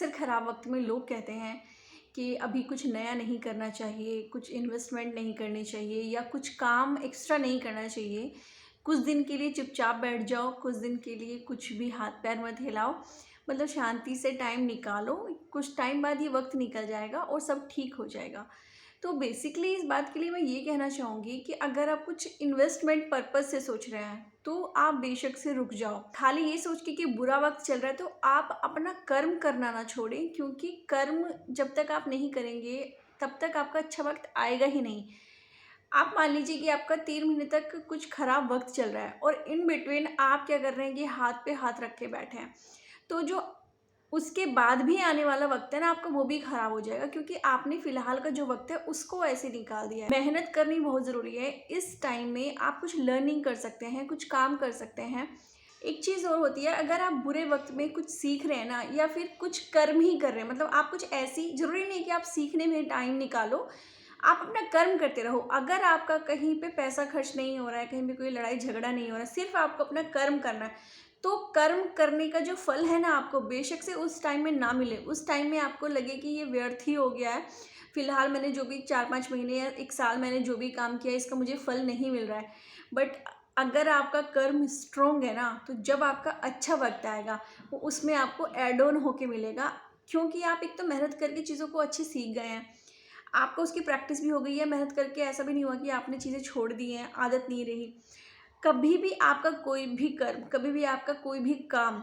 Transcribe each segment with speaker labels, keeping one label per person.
Speaker 1: अक्सर ख़राब वक्त में लोग कहते हैं कि अभी कुछ नया नहीं करना चाहिए, कुछ इन्वेस्टमेंट नहीं करनी चाहिए या कुछ काम एक्स्ट्रा नहीं करना चाहिए। कुछ दिन के लिए चुपचाप बैठ जाओ, कुछ दिन के लिए कुछ भी हाथ पैर मत हिलाओ, मतलब शांति से टाइम निकालो। कुछ टाइम बाद ये वक्त निकल जाएगा और सब ठीक हो जाएगा। तो बेसिकली इस बात के लिए मैं ये कहना चाहूँगी कि अगर आप कुछ इन्वेस्टमेंट पर्पज़ से सोच रहे हैं तो आप बेशक से रुक जाओ। खाली ये सोच के कि बुरा वक्त चल रहा है तो आप अपना कर्म करना ना छोड़ें, क्योंकि कर्म जब तक आप नहीं करेंगे तब तक आपका अच्छा वक्त आएगा ही नहीं। आप मान लीजिए कि आपका 3 महीने तक कुछ ख़राब वक्त चल रहा है और इन बिटवीन आप क्या कर रहे हैं कि हाथ पे हाथ रख के बैठे हैं, तो जो उसके बाद भी आने वाला वक्त है ना आपका, वो भी ख़राब हो जाएगा, क्योंकि आपने फ़िलहाल का जो वक्त है उसको ऐसे निकाल दिया है। मेहनत करनी बहुत ज़रूरी है। इस टाइम में आप कुछ लर्निंग कर सकते हैं, कुछ काम कर सकते हैं। एक चीज़ और होती है, अगर आप बुरे वक्त में कुछ सीख रहे हैं ना या फिर कुछ कर्म ही कर रहे हैं, मतलब आप कुछ ऐसी, ज़रूरी नहीं कि आप सीखने में टाइम निकालो, आप अपना कर्म करते रहो। अगर आपका कहीं पे पैसा खर्च नहीं हो रहा है, कहीं पे कोई लड़ाई झगड़ा नहीं हो रहा है, सिर्फ आपको अपना कर्म करना है, तो कर्म करने का जो फल है ना आपको बेशक से उस टाइम में ना मिले, उस टाइम में आपको लगे कि ये व्यर्थ ही हो गया है, फिलहाल मैंने जो भी 4-5 महीने या 1 साल मैंने जो भी काम किया इसका मुझे फल नहीं मिल रहा है। बट अगर आपका कर्म स्ट्रोंग है ना, तो जब आपका अच्छा वक्त आएगा वो उसमें आपको एड ऑन होके मिलेगा, क्योंकि आप एक तो मेहनत करके चीज़ों को अच्छी सीख गए हैं, आपको उसकी प्रैक्टिस भी हो गई है मेहनत करके। ऐसा भी नहीं हुआ कि आपने चीज़ें छोड़ दी हैं, आदत नहीं रही। कभी भी आपका कोई भी कर्म, कभी भी आपका कोई भी काम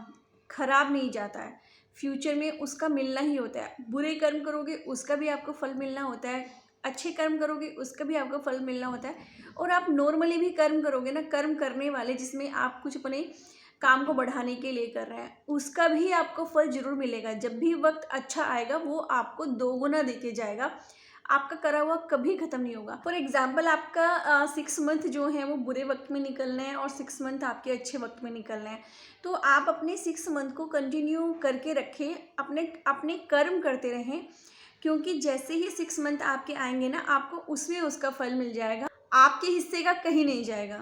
Speaker 1: खराब नहीं जाता है, फ्यूचर में उसका मिलना ही होता है। बुरे कर्म करोगे उसका भी आपको फल मिलना होता है, अच्छे कर्म करोगे उसका भी आपको फल मिलना होता है। और आप नॉर्मली भी कर्म करोगे ना, कर्म करने वाले जिसमें आप कुछ अपने काम को बढ़ाने के लिए कर रहे हैं, उसका भी आपको फल ज़रूर मिलेगा। जब भी वक्त अच्छा आएगा वो आपको दोगुना देके जाएगा। आपका करा हुआ कभी ख़त्म नहीं होगा। फॉर एग्ज़ाम्पल आपका 6 मंथ जो है वो बुरे वक्त में निकलने हैं और 6 मंथ आपके अच्छे वक्त में निकलने हैं। तो आप अपने 6 मंथ को कंटिन्यू करके रखें, अपने अपने कर्म करते रहें, क्योंकि जैसे ही 6 मंथ आपके आएंगे ना, आपको उसमें उसका फल मिल जाएगा, आपके हिस्से का कहीं नहीं जाएगा।